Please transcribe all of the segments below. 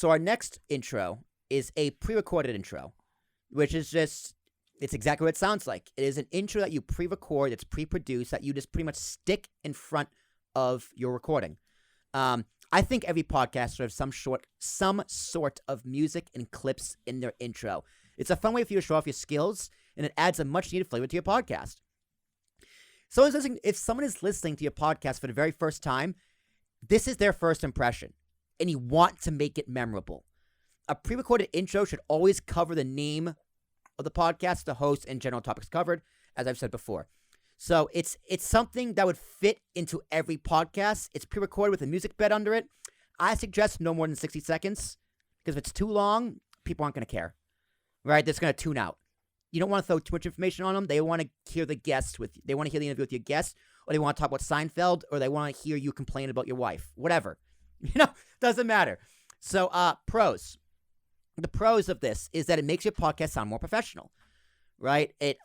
So our next intro is a pre-recorded intro, which is just, it's exactly what it sounds like. It is an intro that you pre-record, it's pre-produced, that you just pretty much stick in front of your recording. I think every podcaster has some sort of music and clips in their intro. It's a fun way for you to show off your skills, and it adds a much-needed flavor to your podcast. So if someone is listening to your podcast for the very first time, this is their first impression, and you want to make it memorable. A pre-recorded intro should always cover the name of the podcast, the host, and general topics covered, as I've said before. So it's something that would fit into every podcast. It's pre-recorded with a music bed under it. I suggest no more than 60 seconds, because if it's too long, people aren't going to care, right? They're just going to tune out. You don't want to throw too much information on them. They want to hear the guest they want to hear the interview with your guest, or they want to talk about Seinfeld, or they want to hear you complain about your wife. Whatever. Doesn't matter. So, pros. The pros of this is that it makes your podcast sound more professional, right? It,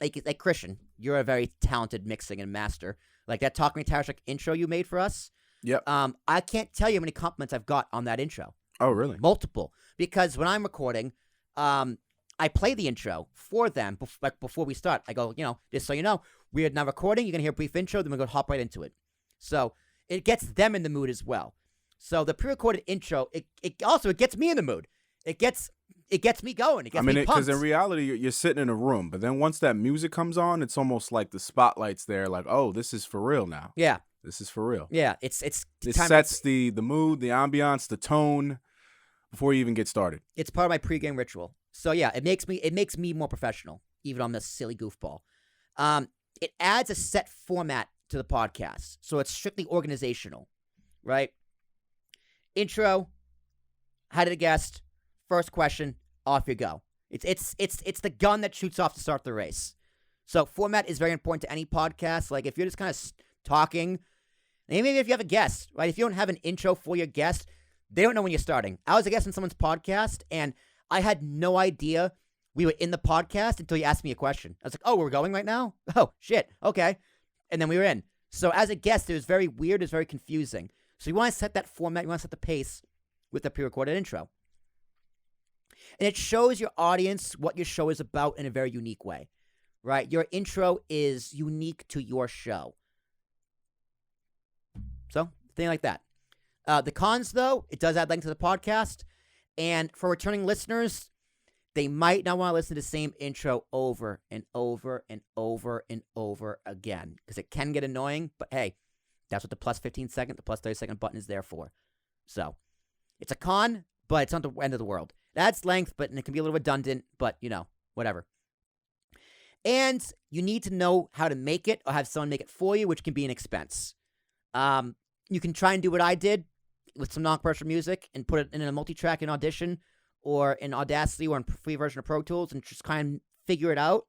like Christian, you're a very talented mixing and master. Like that Talk Me Tarashuk intro you made for us. Yep. I can't tell you how many compliments I've got on that intro. Oh, really? Multiple. Because when I'm recording, I play the intro for them before we start. I go, just so you know, we are now recording. You're going to hear a brief intro, then we're going to hop right into it. So it gets them in the mood as well. So the pre-recorded intro, it gets me in the mood. It gets me going. It gets me pumped. Because in reality, you're sitting in a room, but then once that music comes on, it's almost like the spotlight's there. Like, oh, this is for real now. Yeah, this is for real. Yeah, it sets the mood, the ambiance, the tone before you even get started. It's part of my pregame ritual. So yeah, it makes me more professional, even on this silly goofball. It adds a set format to the podcast, so it's strictly organizational, right? Intro, how did a guest, first question, off you go. It's the gun that shoots off to start the race. So format is very important to any podcast. Like if you're just kind of talking, maybe if you have a guest, right? If you don't have an intro for your guest, they don't know when you're starting. I was a guest on someone's podcast, and I had no idea we were in the podcast until you asked me a question. I was like, oh, we're going right now? Oh, shit. Okay. And then we were in. So as a guest, it was very weird. It was very confusing. So you want to set that format. You want to set the pace with the pre-recorded intro. And it shows your audience what your show is about in a very unique way, right? Your intro is unique to your show. So, thing like that. The cons, though, it does add length to the podcast. And for returning listeners, they might not want to listen to the same intro over and over and over and over again, because it can get annoying. But hey, that's what the plus 15 second, the plus 30 second button is there for. So it's a con, but it's not the end of the world. That's length, but it can be a little redundant, but whatever. And you need to know how to make it or have someone make it for you, which can be an expense. You can try and do what I did with some non-commercial music and put it in a multi-track in Audition or in Audacity or in free version of Pro Tools and just kind of figure it out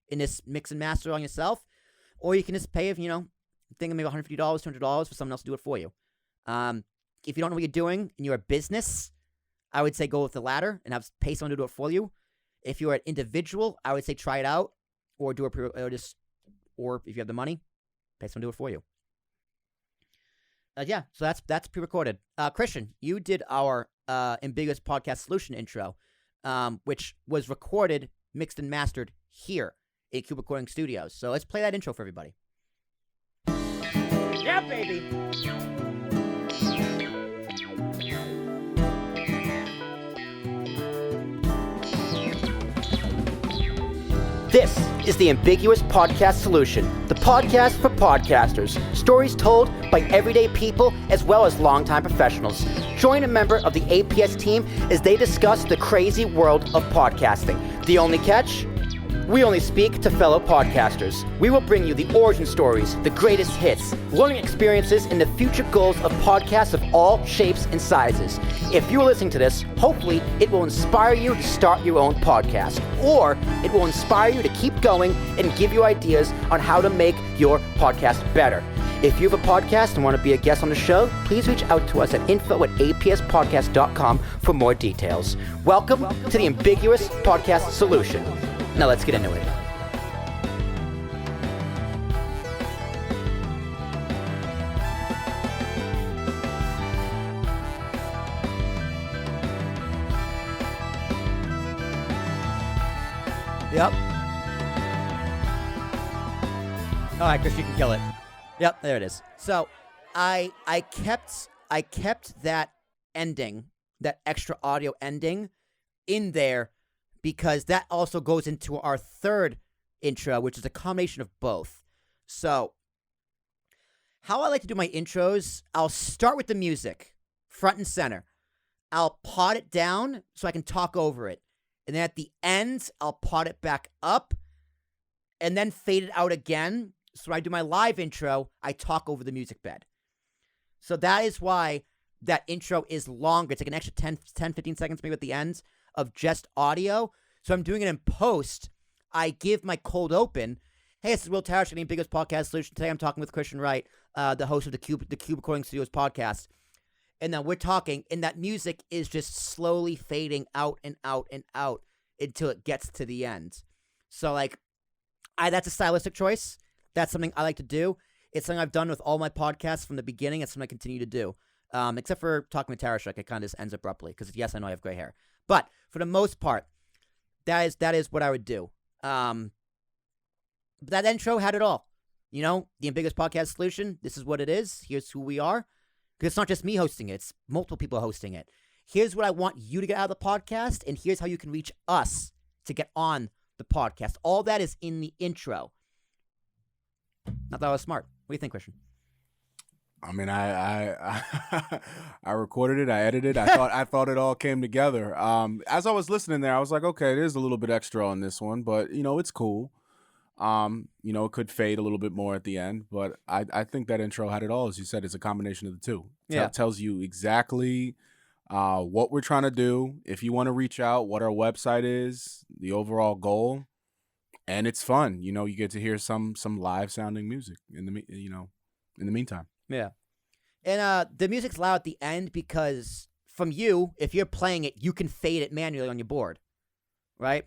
in this mix and master on yourself. Or you can just pay, maybe $150, $200 for someone else to do it for you. If you don't know what you're doing and you're a business, I would say go with the latter and pay someone to do it for you. If you're an individual, I would say try it out or or if you have the money, pay someone to do it for you. So that's pre-recorded. Christian, you did our Ambiguous Podcast Solution intro, which was recorded, mixed, and mastered here at Cube Recording Studios. So let's play that intro for everybody. Yeah, baby! This is the Ambiguous Podcast Solution, the podcast for podcasters. Stories told by everyday people as well as longtime professionals. Join a member of the APS team as they discuss the crazy world of podcasting. The only catch? We only speak to fellow podcasters. We will bring you the origin stories, the greatest hits, learning experiences, and the future goals of podcasts of all shapes and sizes. If you're listening to this, hopefully it will inspire you to start your own podcast, or it will inspire you to keep going and give you ideas on how to make your podcast better. If you have a podcast and want to be a guest on the show, please reach out to us at info@apspodcast.com for more details. Welcome to the Ambiguous Podcast Solution. Now let's get into it. Yep. All right, Chris, you can kill it. Yep, there it is. So, I kept that ending, that extra audio ending, in there because that also goes into our third intro, which is a combination of both. So, how I like to do my intros, I'll start with the music, front and center. I'll pot it down so I can talk over it. And then at the end, I'll pot it back up and then fade it out again. So when I do my live intro, I talk over the music bed. So that is why that intro is longer. It's like an extra 10, 15 seconds maybe at the end of just audio. So I'm doing it in post. I give my cold open. Hey, this is Will Tarashuk, the Ambiguous Podcast Solution. Today I'm talking with Christian Wright, the host of the Cube Recording Studios podcast. And then we're talking, and that music is just slowly fading out and out and out until it gets to the end. So, like, that's a stylistic choice. That's something I like to do. It's something I've done with all my podcasts from the beginning. It's something I continue to do. Except for talking with Tarashuk, it kind of just ends abruptly. Because, yes, I know I have gray hair. But, for the most part, that is what I would do. But that intro had it all. You know, the Ambiguous Podcast Solution, this is what it is. Here's who we are. Because it's not just me hosting it. It's multiple people hosting it. Here's what I want you to get out of the podcast, and here's how you can reach us to get on the podcast. All that is in the intro. Not that I was smart. What do you think, Christian? I mean, I recorded it, I edited, I thought it all came together. As I was listening there, I was like, okay, there's a little bit extra on this one, but you know, it's cool. It could fade a little bit more at the end, but I think that intro had it all. As you said, it's a combination of the two. Yeah. It tells you exactly what we're trying to do. If you want to reach out, what our website is, the overall goal, and it's fun. You know, you get to hear some live sounding music in the meantime. Yeah. And the music's loud at the end because from you, if you're playing it, you can fade it manually on your board, right?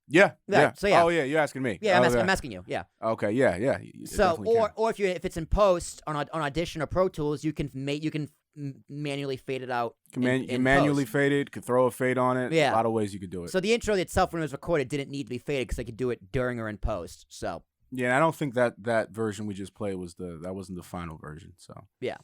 Yeah. So yeah. Oh yeah, you're asking me. Yeah, Oh, I'm asking you. Yeah. Okay. Yeah. So or if it's in post on Audition or Pro Tools, you can manually fade it out. You manually post. fade it. Could throw a fade on it. Yeah. A lot of ways you could do it. So the intro itself, when it was recorded, didn't need to be faded because I could do it during or in post. So yeah, I don't think that version we just played wasn't the final version. So yeah.